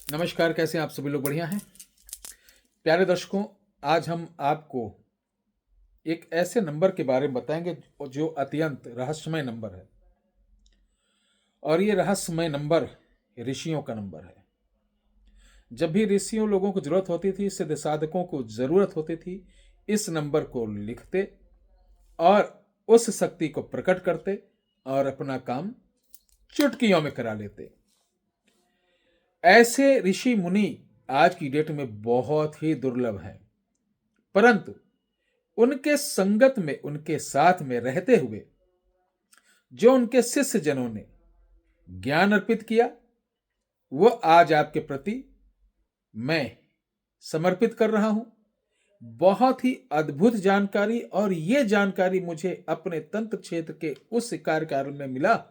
नमस्कार, कैसे हैं आप सभी लोग? बढ़िया हैं। प्यारे दर्शकों, आज हम आपको एक ऐसे नंबर के बारे में बताएंगे जो अत्यंत रहस्यमय नंबर है। और ये रहस्यमय नंबर ऋषियों का नंबर है। जब भी ऋषियों लोगों को जरूरत होती थी, सिद्ध साधकों को जरूरत होती थी, इस नंबर को लिखते और उस शक्ति को प्रकट करते और अपना काम चुटकियों में करा लेते। ऐसे ऋषि मुनि आज की डेट में बहुत ही दुर्लभ हैं, परंतु उनके संगत में, उनके साथ में रहते हुए जो उनके शिष्य जनों ने ज्ञान अर्पित किया, वो आज आपके प्रति मैं समर्पित कर रहा हूं। बहुत ही अद्भुत जानकारी, और ये जानकारी मुझे अपने तंत्र क्षेत्र के उस कार्यकाल में मिला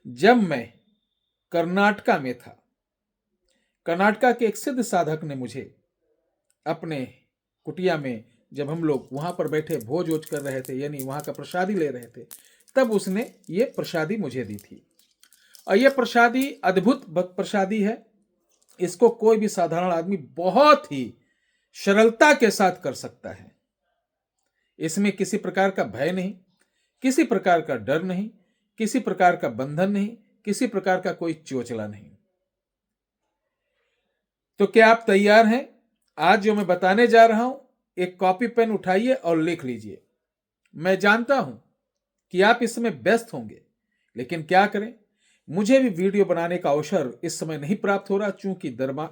जब मैं कर्नाटका में था। कर्नाटका के एक सिद्ध साधक ने मुझे अपने कुटिया में, जब हम लोग वहां पर बैठे भोज वोज कर रहे थे, यानी वहां का प्रसादी ले रहे थे, तब उसने ये प्रसादी मुझे दी थी। और यह प्रसादी अद्भुत प्रसादी है। इसको कोई भी साधारण आदमी बहुत ही सरलता के साथ कर सकता है। इसमें किसी प्रकार का भय नहीं, किसी प्रकार का डर नहीं, किसी प्रकार का बंधन नहीं, किसी प्रकार का कोई चोचला नहीं। तो क्या आप तैयार हैं? आज जो मैं बताने जा रहा हूं, एक कॉपी पेन उठाइए और लिख लीजिए। मैं जानता हूं कि आप इस समय व्यस्त होंगे, लेकिन क्या करें, मुझे भी वीडियो बनाने का अवसर इस समय नहीं प्राप्त हो रहा, चूंकि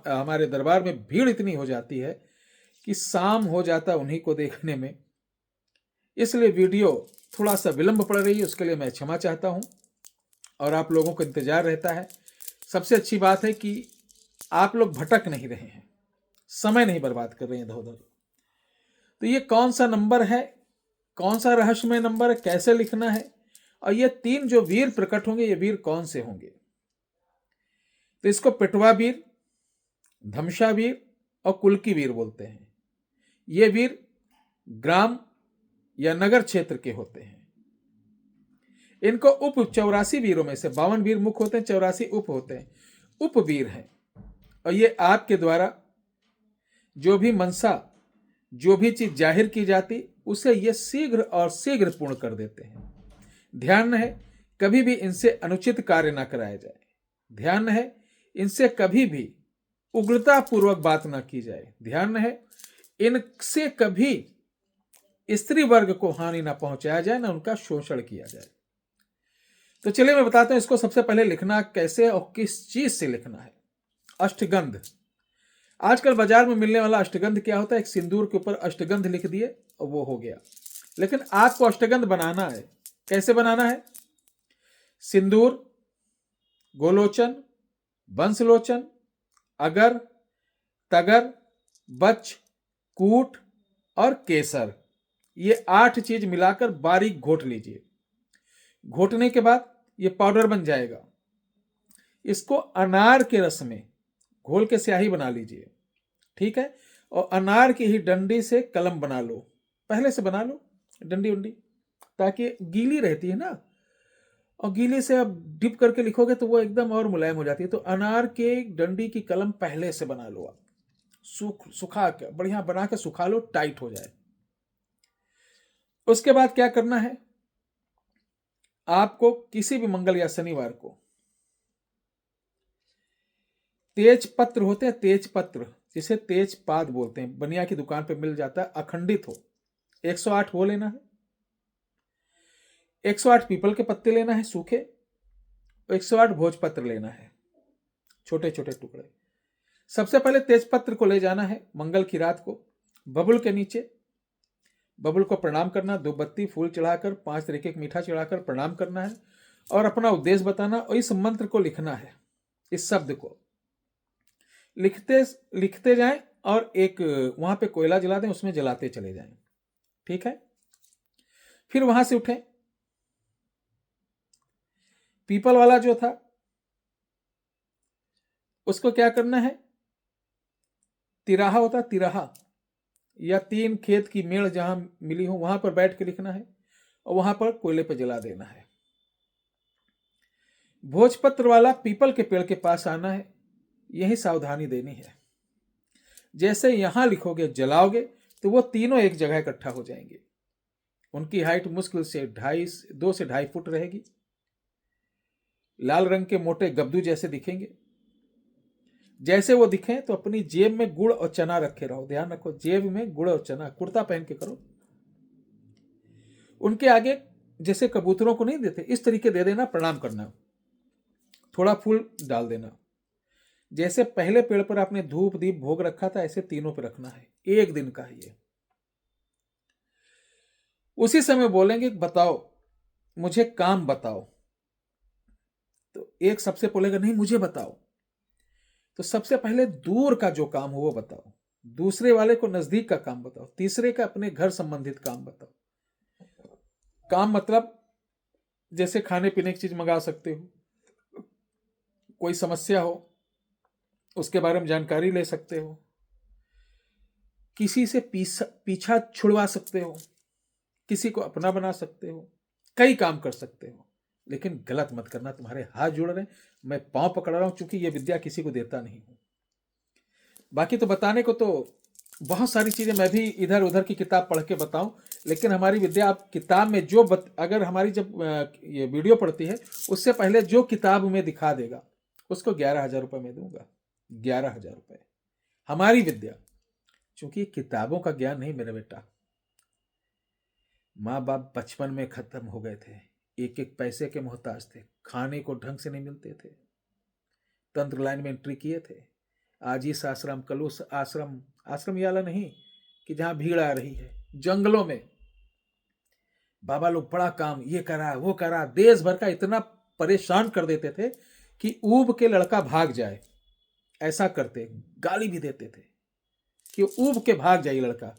हमारे दरबार में भीड़ इतनी हो जाती है कि शाम हो जाता उन्हीं को देखने में। इसलिए वीडियो थोड़ा सा विलंब पड़ रही है, उसके लिए मैं क्षमा चाहता हूं और आप लोगों को इंतजार रहता है। सबसे अच्छी बात है कि आप लोग भटक नहीं रहे हैं, समय नहीं बर्बाद कर रहे हैं इधर उधर। तो ये कौन सा नंबर है, कौन सा रहस्यमय नंबर है, कैसे लिखना है, और ये 3 जो वीर प्रकट होंगे, ये वीर कौन से होंगे? तो इसको पेटवा वीर, धमशा वीर और कुल्की वीर बोलते हैं। ये वीर ग्राम या नगर क्षेत्र के होते हैं। इनको उप 84 वीरों में से 52 वीर मुख्य होते हैं, 84 उप होते हैं, उप वीर हैं। और ये आपके द्वारा जो भी मनसा, जो भी चीज जाहिर की जाती, उसे ये शीघ्र और शीघ्र पूर्ण कर देते हैं। ध्यान रहे, कभी भी इनसे अनुचित कार्य ना कराया जाए। ध्यान रहे, इनसे कभी भी उग्रता पूर्वक बात ना की जाए। ध्यान रहे, इनसे कभी स्त्री वर्ग को हानि ना पहुंचाया जाए, ना उनका शोषण किया जाए। तो चलिए मैं बताता हूं इसको सबसे पहले लिखना कैसे और किस चीज से लिखना है। अष्टगंध। आजकल बाजार में मिलने वाला अष्टगंध क्या होता है? एक सिंदूर के ऊपर अष्टगंध लिख दिए और वो हो गया। लेकिन आपको अष्टगंध बनाना है। कैसे बनाना है? सिंदूर, गोलोचन, बंसलोचन, अगर, तगर, बच, कूट और केसर, ये 8 चीज मिलाकर बारीक घोट लीजिए। घोटने के बाद ये पाउडर बन जाएगा। इसको अनार के रस में घोल के स्याही बना लीजिए, ठीक है? और अनार की ही डंडी से कलम बना लो, पहले से बना लो डंडी उंडी, ताकि गीली रहती है ना, और गीले से अब डिप करके लिखोगे तो वो एकदम और मुलायम हो जाती है। तो अनार के डंडी की कलम पहले से बना लो आप, सुखा के बढ़िया बना के सुखा लो, टाइट हो जाए। उसके बाद क्या करना है, आपको किसी भी मंगल या शनिवार को तेज पत्र होते हैं, तेज पत्र जिसे तेज पात बोलते हैं, बनिया की दुकान पे मिल जाता है, अखंडित हो, 108 वो लेना है। 108 पीपल के पत्ते लेना है सूखे, 108 भोजपत्र लेना है, छोटे छोटे टुकड़े। सबसे पहले तेजपत्र को ले जाना है मंगल की रात को बबुल के नीचे, बबुल को प्रणाम करना, 2 बत्ती फूल चढ़ाकर, 5 तरीके का मीठा चढ़ाकर प्रणाम करना है और अपना उद्देश्य बताना, और इस मंत्र को लिखना है। इस शब्द को लिखते लिखते जाएं और एक वहां पे कोयला जला दें, उसमें जलाते चले जाएं, ठीक है? फिर वहां से उठें, पीपल वाला जो था उसको क्या करना है, तिराहा होता, तिराहा या 3 खेत की मेड़ जहां मिली हो वहां पर बैठ के लिखना है और वहां पर कोयले पर जला देना है। भोजपत्र वाला पीपल के पेड़ के पास आना है, यही सावधानी देनी है। जैसे यहां लिखोगे जलाओगे तो वो तीनों एक जगह इकट्ठा हो जाएंगे। उनकी हाइट मुश्किल से 2 से 2.5 फुट रहेगी। लाल रंग के मोटे गब्दू जैसे दिखेंगे। जैसे वो दिखें तो अपनी जेब में गुड़ और चना रखे रहो। ध्यान रखो, जेब में गुड़ और चना, कुर्ता पहन के करो। उनके आगे जैसे कबूतरों को नहीं देते, इस तरीके दे देना, प्रणाम करना, थोड़ा फूल डाल देना। जैसे पहले पेड़ पर आपने धूप दीप भोग रखा था, ऐसे तीनों पे रखना है। 1 दिन का है ये। उसी समय बोलेंगे बताओ, मुझे काम बताओ। तो एक सबसे बोलेगा नहीं मुझे बताओ, तो सबसे पहले दूर का जो काम हो वो बताओ, दूसरे वाले को नजदीक का काम बताओ, तीसरे का अपने घर संबंधित काम बताओ। काम मतलब जैसे खाने पीने की चीज मंगा सकते हो, कोई समस्या हो उसके बारे में जानकारी ले सकते हो, किसी से पीछा छुड़वा सकते हो, किसी को अपना बना सकते हो, कई काम कर सकते हो। लेकिन गलत मत करना, तुम्हारे हाथ जुड़ रहे हैं, मैं पांव पकड़ रहा हूं, क्योंकि यह विद्या किसी को देता नहीं हूं। बाकी तो बताने को तो बहुत सारी चीजें मैं भी इधर उधर की किताब पढ़ के बताऊं, लेकिन हमारी विद्या आप किताब में जो अगर हमारी जब ये वीडियो पढ़ती है उससे पहले जो किताब में दिखा देगा उसको 11,000 रुपये में दूंगा। 11,000 रुपये हमारी विद्या। क्योंकि किताबों का ज्ञान नहीं मेरा बेटा। माँ बाप बचपन में खत्म हो गए थे, एक एक पैसे के मोहताज थे, खाने को ढंग से नहीं मिलते थे, तंत्र लाइन में एंट्री किए थे। आज इस आश्रम, कल उस आश्रम, आश्रम ये वाला नहीं कि जहां भीड़ आ रही है, जंगलों में बाबा लोग बड़ा काम ये करा वो करा, देश भर का इतना परेशान कर देते थे कि ऊब के लड़का भाग जाए, ऐसा करते, गाली भी देते थे कि ऊब के भाग जाए लड़का।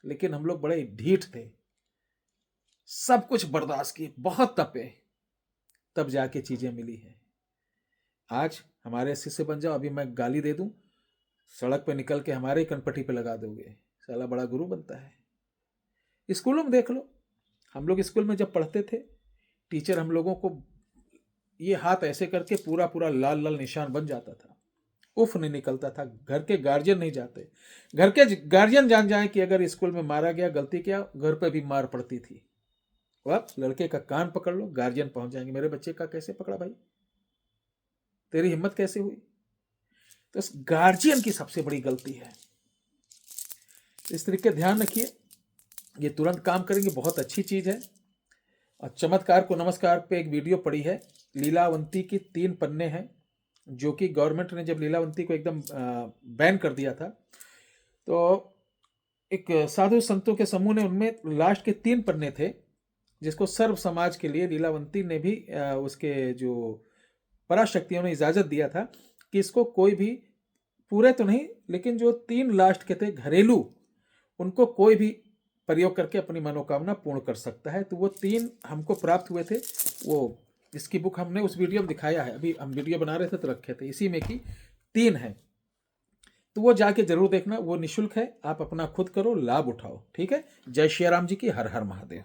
लेकिन हम लोग बड़े ढीठ थे, सब कुछ बर्दाश्त किए, बहुत तपे, तब जाके चीजें मिली हैं। आज हमारे शिष्य बन जाओ, अभी मैं गाली दे दूं, सड़क पे निकल के हमारे कनपटी पे लगा दोगे, साला बड़ा गुरु बनता है। स्कूलों में देख लो, हम लोग स्कूल में जब पढ़ते थे, टीचर हम लोगों को ये हाथ ऐसे करके पूरा पूरा लाल लाल निशान बन जाता था, उफ नहीं निकलता था। घर के गार्जियन नहीं जाते, घर के गार्जियन जान जाए कि अगर स्कूल में मारा गया, गलती किया, घर पे भी मार पड़ती थी। अब लड़के का कान पकड़ लो, गार्जियन पहुंच जाएंगे, मेरे बच्चे का कैसे पकड़ा भाई, तेरी हिम्मत कैसे हुई। तो इस गार्जियन की सबसे बड़ी गलती है। इस तरीके ध्यान रखिए, ये तुरंत काम करेंगे, बहुत अच्छी चीज है। और चमत्कार को नमस्कार पे एक वीडियो पड़ी है, लीलावंती की 3 पन्ने हैं, जो कि गवर्नमेंट ने जब लीलावंती को एकदम बैन कर दिया था, तो एक साधु संतों के समूह ने उनमें लास्ट के 3 पन्ने थे, जिसको सर्व समाज के लिए लीलावंती ने भी उसके जो पराशक्तियों ने इजाजत दिया था कि इसको कोई भी, पूरे तो नहीं लेकिन जो 3 लास्ट के थे घरेलू, उनको कोई भी प्रयोग करके अपनी मनोकामना पूर्ण कर सकता है। तो वो 3 हमको प्राप्त हुए थे। वो इसकी बुक हमने उस वीडियो में दिखाया है, अभी हम वीडियो बना रहे थे तो रखे थे, इसी में की 3 है। तो वो जाके जरूर देखना, वो निःशुल्क है, आप अपना खुद करो, लाभ उठाओ। ठीक है, जय श्री राम जी की, हर हर महादेव।